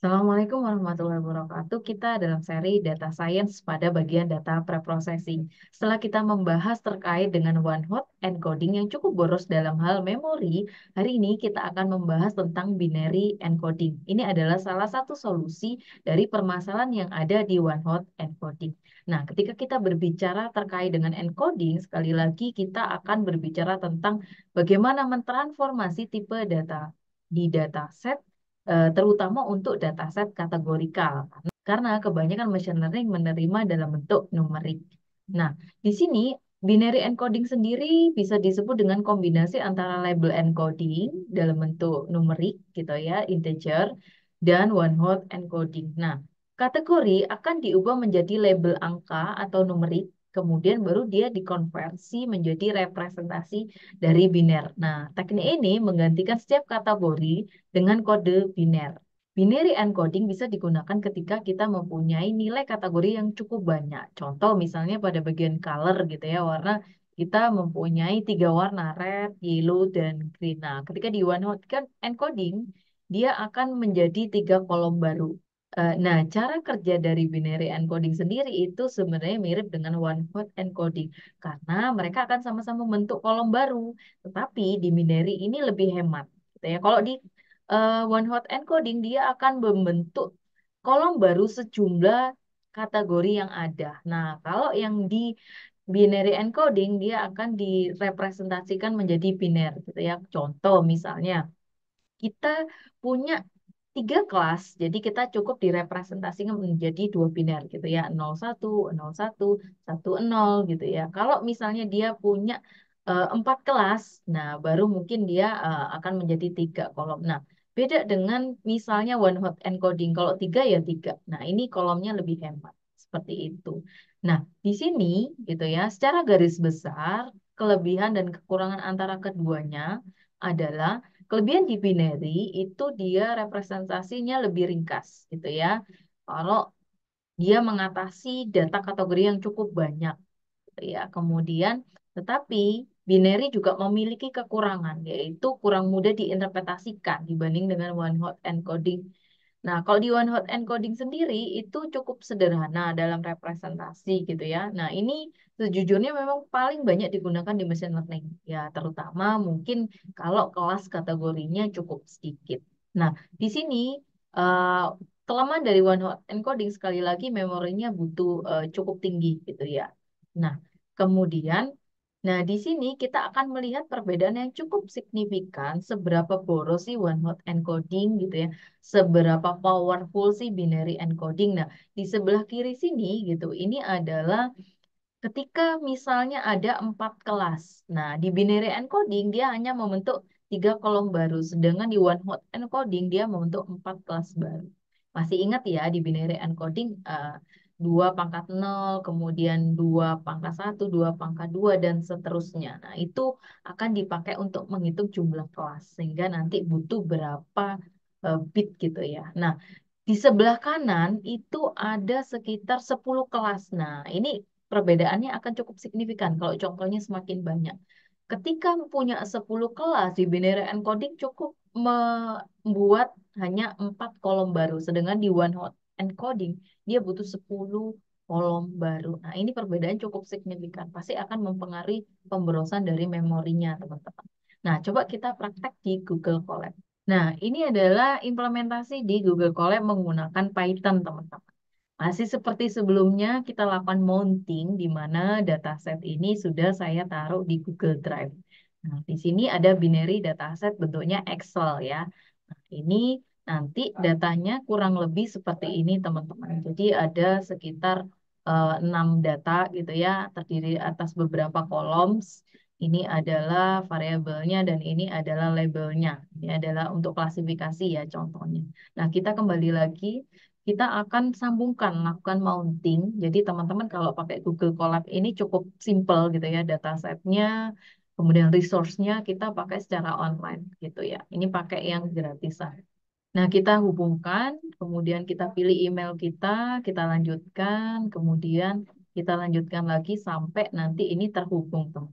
Assalamualaikum warahmatullahi wabarakatuh. Kita dalam seri Data Science pada bagian data preprocessing. Setelah kita membahas terkait dengan one-hot encoding yang cukup boros dalam hal memori, hari ini kita akan membahas tentang binary encoding. Ini adalah salah satu solusi dari permasalahan yang ada di one-hot encoding. Nah, ketika kita berbicara terkait dengan encoding, sekali lagi kita akan berbicara tentang bagaimana mentransformasi tipe data di dataset terutama untuk dataset kategorikal. Karena kebanyakan machine learning menerima dalam bentuk numerik. Nah, di sini binary encoding sendiri bisa disebut dengan kombinasi antara label encoding dalam bentuk numerik gitu ya, integer, dan one hot encoding. Nah, kategori akan diubah menjadi label angka atau numerik, kemudian baru dia dikonversi menjadi representasi dari biner. Nah, teknik ini menggantikan setiap kategori dengan kode biner. Binary encoding bisa digunakan ketika kita mempunyai nilai kategori yang cukup banyak. Contoh misalnya pada bagian color gitu ya, warna kita mempunyai 3 warna, red, yellow, dan green. Nah, ketika di one hot encoding, dia akan menjadi 3 kolom baru. Nah, cara kerja dari binary encoding sendiri itu sebenarnya mirip dengan one hot encoding karena mereka akan sama-sama membentuk kolom baru, tetapi di binary ini lebih hemat. Gitu ya. Kalau di one hot encoding dia akan membentuk kolom baru sejumlah kategori yang ada. Nah, kalau yang di binary encoding dia akan direpresentasikan menjadi biner gitu ya. Contoh misalnya kita punya 3 kelas, jadi kita cukup direpresentasikan menjadi 2 biner gitu ya, 01, 01, 10 gitu ya. Kalau misalnya dia punya 4 kelas, nah baru mungkin dia akan menjadi 3 kolom. Nah, beda dengan misalnya one hot encoding, kalau tiga ya tiga. Nah, ini kolomnya lebih hemat, seperti itu. Nah, di sini gitu ya, secara garis besar, kelebihan dan kekurangan antara keduanya adalah kelebihan di binary itu dia representasinya lebih ringkas gitu ya. Kalau dia mengatasi data kategori yang cukup banyak gitu ya. Kemudian tetapi binary juga memiliki kekurangan yaitu kurang mudah diinterpretasikan dibanding dengan one hot encoding. Nah, kalau di one hot encoding sendiri itu cukup sederhana dalam representasi gitu ya. Nah, ini sejujurnya memang paling banyak digunakan di machine learning. Ya, terutama mungkin kalau kelas kategorinya cukup sedikit. Nah, di sini eh, kelemahan dari one hot encoding sekali lagi memorinya butuh cukup tinggi gitu ya. Nah, kemudian Nah, di sini kita akan melihat perbedaan yang cukup signifikan seberapa boros sih one hot encoding gitu ya, seberapa powerful sih binary encoding. Nah, di sebelah kiri sini gitu, ini adalah ketika misalnya ada 4 kelas. Nah, di binary encoding dia hanya membentuk 3 kolom baru, sedangkan di one hot encoding dia membentuk 4 kelas baru. Masih ingat ya di binary encoding 2 pangkat 0, kemudian 2 pangkat 1, 2 pangkat 2 dan seterusnya. Nah, itu akan dipakai untuk menghitung jumlah kelas sehingga nanti butuh berapa bit gitu ya. Nah, di sebelah kanan itu ada sekitar 10 kelas. Nah, ini perbedaannya akan cukup signifikan kalau contohnya semakin banyak. Ketika punya 10 kelas di binary encoding cukup membuat hanya 4 kolom baru. Sedangkan di one hot encoding dia butuh 10 kolom baru. Nah, ini perbedaan cukup signifikan. Pasti akan mempengaruhi pemborosan dari memorinya, teman-teman. Nah, coba kita praktek di Google Colab. Nah, ini adalah implementasi di Google Colab menggunakan Python, teman-teman. Masih seperti sebelumnya, kita lakukan mounting, di mana dataset ini sudah saya taruh di Google Drive. Nah, di sini ada binary dataset bentuknya Excel ya. Nah, ini nanti datanya kurang lebih seperti ini, teman-teman. Jadi ada sekitar 6 data gitu ya, terdiri atas beberapa kolom. Ini adalah variabelnya dan ini adalah labelnya. Ini adalah untuk klasifikasi ya contohnya. Nah, kita kembali lagi, kita akan sambungkan, lakukan mounting. Jadi teman-teman kalau pakai Google Colab ini cukup simple gitu ya, datasetnya, kemudian resource-nya kita pakai secara online gitu ya. Ini pakai yang gratisan. Nah, kita hubungkan, kemudian kita pilih email kita lanjutkan, kemudian kita lanjutkan lagi sampai nanti ini terhubung, teman.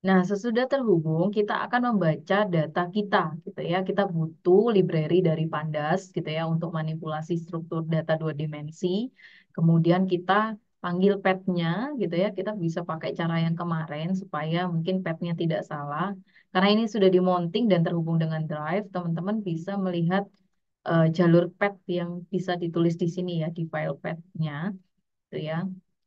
Nah, sesudah terhubung, kita akan membaca data kita, gitu ya. Kita butuh library dari Pandas, gitu ya, untuk manipulasi struktur data dua dimensi. Kemudian kita panggil pet-nya, gitu ya. Kita bisa pakai cara yang kemarin supaya mungkin pet-nya tidak salah. Karena ini sudah dimonting dan terhubung dengan Drive, teman-teman bisa melihat jalur pet yang bisa ditulis di sini ya, di file pet-nya, gitu ya.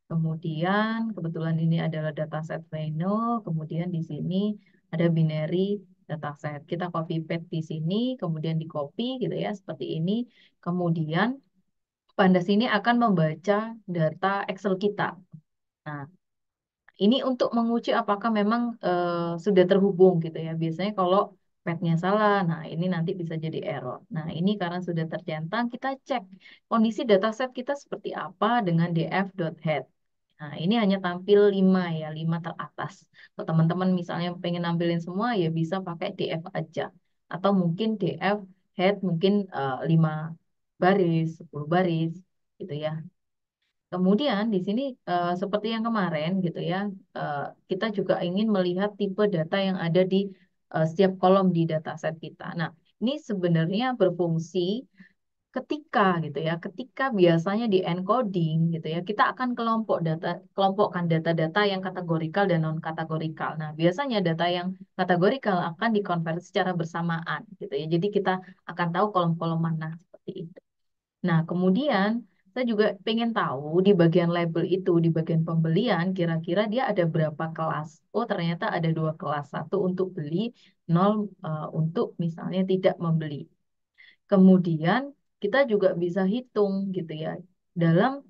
Kemudian kebetulan ini adalah dataset Reno, kemudian di sini ada binary dataset. Kita copy paste di sini, kemudian di copy gitu ya, seperti ini. Kemudian Pandas ini akan membaca data Excel kita. Nah, ini untuk menguji apakah memang sudah terhubung gitu ya. Biasanya kalau petnya salah, nah ini nanti bisa jadi error. Nah, ini karena sudah tercentang, kita cek kondisi dataset kita seperti apa dengan df.head. Nah, ini hanya tampil 5 ya, 5 teratas. Kalau teman-teman misalnya pengen nampilin semua, ya bisa pakai DF aja. Atau mungkin DF head mungkin 5 baris, 10 baris gitu ya. Kemudian di sini seperti yang kemarin gitu ya, eh, kita juga ingin melihat tipe data yang ada di setiap kolom di dataset kita. Nah, ini sebenarnya berfungsi ketika gitu ya, ketika biasanya di encoding gitu ya, kita akan kelompokkan data-data yang kategorikal dan non kategorikal. Nah, biasanya data yang kategorikal akan dikonversi secara bersamaan gitu ya. Jadi kita akan tahu kolom-kolom mana seperti itu. Nah, kemudian saya juga pengen tahu di bagian label itu, di bagian pembelian, kira-kira dia ada berapa kelas. Oh, ternyata ada 2 kelas. Satu untuk beli, nol untuk misalnya tidak membeli. Kemudian kita juga bisa hitung gitu ya. Dalam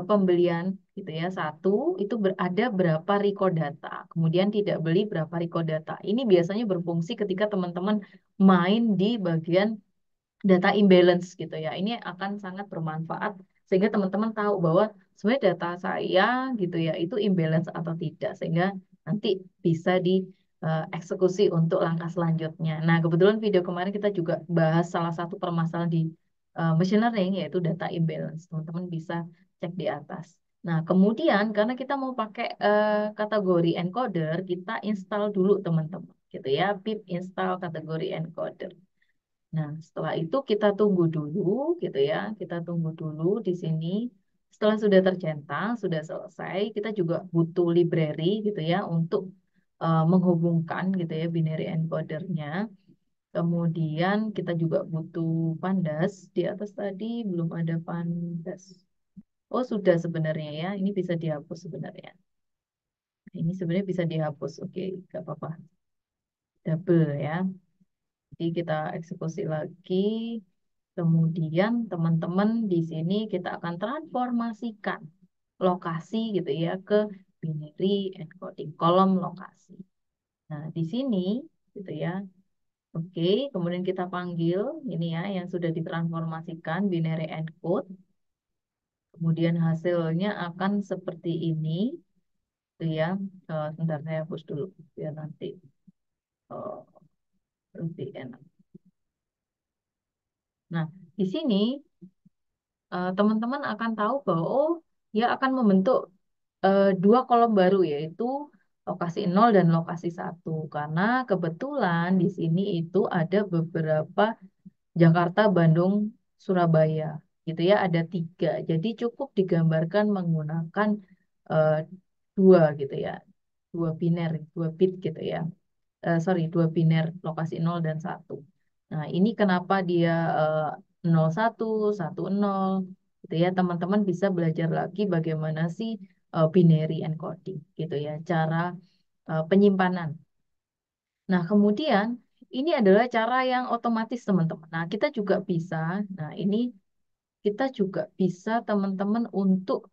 pembelian gitu ya, satu itu berada berapa record data. Kemudian tidak beli berapa record data. Ini biasanya berfungsi ketika teman-teman main di bagian data imbalance gitu ya. Ini akan sangat bermanfaat sehingga teman-teman tahu bahwa sebenarnya data saya gitu ya itu imbalance atau tidak sehingga nanti bisa dieksekusi untuk langkah selanjutnya. Nah, kebetulan video kemarin kita juga bahas salah satu permasalahan di machine learning yaitu data imbalance. Teman-teman bisa cek di atas. Nah, kemudian karena kita mau pakai kategori encoder, kita install dulu teman-teman gitu ya, pip install kategori encoder. Nah, setelah itu kita tunggu dulu gitu ya. Kita tunggu dulu di sini. Setelah sudah tercentang, sudah selesai, kita juga butuh library gitu ya untuk menghubungkan gitu ya binary encodernya. Kemudian kita juga butuh pandas. Di atas tadi belum ada pandas. Oh, sudah sebenarnya ya. Ini bisa dihapus sebenarnya. Ini sebenarnya bisa dihapus. Oke, nggak apa-apa. Double ya. Jadi kita eksekusi lagi. Kemudian teman-teman di sini kita akan transformasikan lokasi gitu ya ke binary encoding kolom lokasi. Nah, di sini gitu ya. Oke, kemudian kita panggil ini ya yang sudah ditransformasikan binary encode. Kemudian hasilnya akan seperti ini gitu ya. Sebentar saya hapus dulu biar nanti eh, lebih enak. Nah, di sini teman-teman akan tahu bahwa oh dia akan membentuk 2 kolom baru yaitu lokasi 0 dan lokasi 1 karena kebetulan di sini itu ada beberapa Jakarta, Bandung, Surabaya gitu ya ada 3 jadi cukup digambarkan menggunakan eh, 2 gitu ya 2 bit gitu ya sorry 2 biner lokasi 0 dan 1. Nah, ini kenapa dia 01, 10 gitu ya. Teman-teman bisa belajar lagi bagaimana sih binary encoding gitu ya, cara penyimpanan. Nah, kemudian ini adalah cara yang otomatis teman-teman. Nah, kita juga bisa, nah ini kita juga bisa teman-teman untuk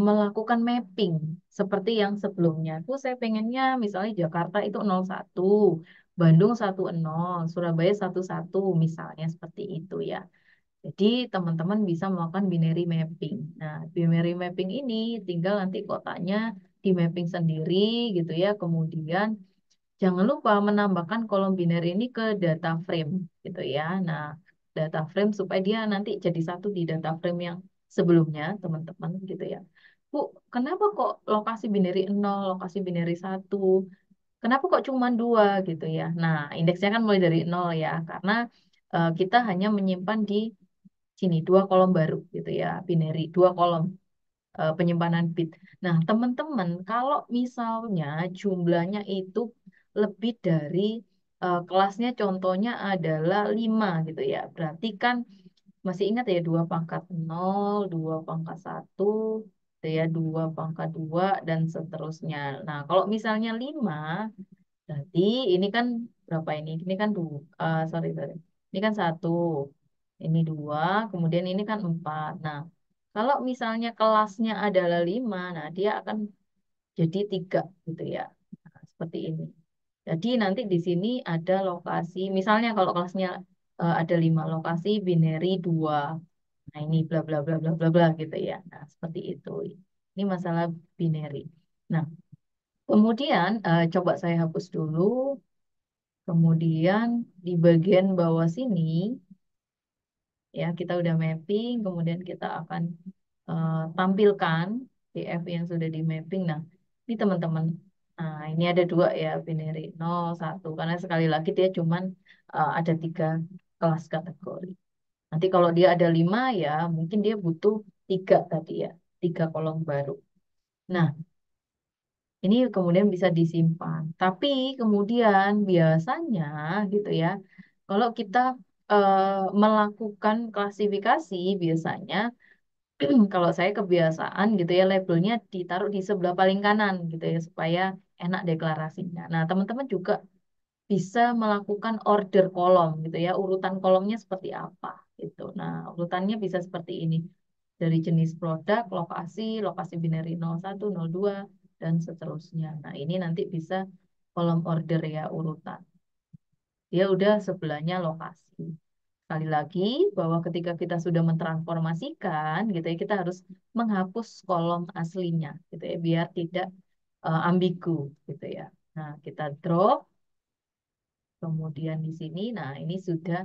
melakukan mapping seperti yang sebelumnya. Tuh saya pengennya misalnya Jakarta itu 01, Bandung 10, Surabaya 11 misalnya seperti itu ya. Jadi teman-teman bisa melakukan binary mapping. Nah, binary mapping ini tinggal nanti kotanya di mapping sendiri gitu ya. Kemudian jangan lupa menambahkan kolom biner ini ke data frame gitu ya. Nah, data frame supaya dia nanti jadi satu di data frame yang sebelumnya, teman-teman gitu ya. Bu, kenapa kok lokasi binary 0, lokasi binary 1? Kenapa kok cuma dua gitu ya? Nah, indeksnya kan mulai dari nol ya, karena kita hanya menyimpan di sini dua kolom baru gitu ya, binary, dua kolom penyimpanan bit. Nah, teman-teman, kalau misalnya jumlahnya itu lebih dari kelasnya contohnya adalah 5 gitu ya. Berarti kan masih ingat ya 2 pangkat nol, 2 pangkat satu, gitu ya, 2 pangkat 2 dan seterusnya. Nah, kalau misalnya 5 berarti ini kan berapa ini? Ini kan dua, sorry, sorry. Ini kan satu, ini dua, kemudian ini kan empat. Nah, kalau misalnya kelasnya adalah lima, nah dia akan jadi tiga gitu ya. Nah, seperti ini. Jadi nanti di sini ada lokasi, misalnya kalau kelasnya ada lima lokasi binary dua. Nah ini bla bla bla bla bla bla gitu ya. Nah seperti itu. Ini masalah binary. Nah kemudian coba saya hapus dulu. Kemudian di bagian bawah sini ya kita udah mapping, kemudian kita akan tampilkan PF yang sudah di mapping. Nah, ini teman-teman. Nah, ini ada dua ya binary nol satu karena sekali lagi dia cuman ada tiga kelas kategori. Nanti kalau dia ada lima ya mungkin dia butuh tiga tadi ya, tiga kolom baru. Nah, ini kemudian bisa disimpan. Tapi kemudian biasanya gitu ya, kalau kita melakukan klasifikasi biasanya kalau saya kebiasaan gitu ya labelnya ditaruh di sebelah paling kanan gitu ya supaya enak deklarasinya. Nah, teman-teman juga bisa melakukan order kolom gitu ya, urutan kolomnya seperti apa gitu. Nah, urutannya bisa seperti ini. Dari jenis produk, lokasi, lokasi binary 01, 02 dan seterusnya. Nah, ini nanti bisa kolom order ya urutan. Dia udah sebelahnya lokasi. Sekali lagi bahwa ketika kita sudah mentransformasikan gitu ya kita harus menghapus kolom aslinya gitu ya biar tidak ambigu gitu ya. Nah, kita drop kemudian di sini nah ini sudah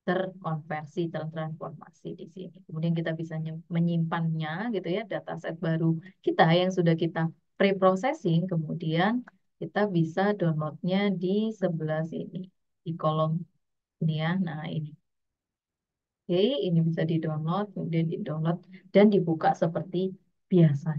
terkonversi tertransformasi di sini. Kemudian kita bisa menyimpannya gitu ya dataset baru kita yang sudah kita pre-processing kemudian kita bisa downloadnya di sebelah sini di kolom ini ya. Nah, ini. Oke, ini bisa di-download, kemudian di-download dan dibuka seperti biasa.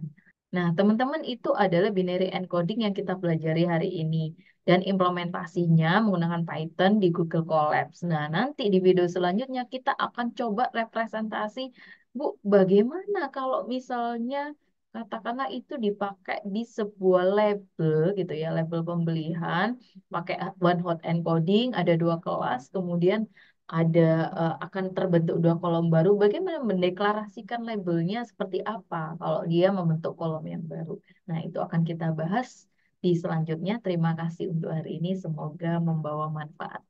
Nah, teman-teman itu adalah binary encoding yang kita pelajari hari ini. Dan implementasinya menggunakan Python di Google Colabs. Nah, nanti di video selanjutnya kita akan coba representasi, Bu, bagaimana kalau misalnya katakanlah itu dipakai di sebuah label gitu ya, label pembelian, pakai one hot encoding, ada dua kelas, kemudian ada akan terbentuk dua kolom baru. Bagaimana mendeklarasikan labelnya seperti apa kalau dia membentuk kolom yang baru. Nah, itu akan kita bahas di selanjutnya. Terima kasih untuk hari ini. Semoga membawa manfaat.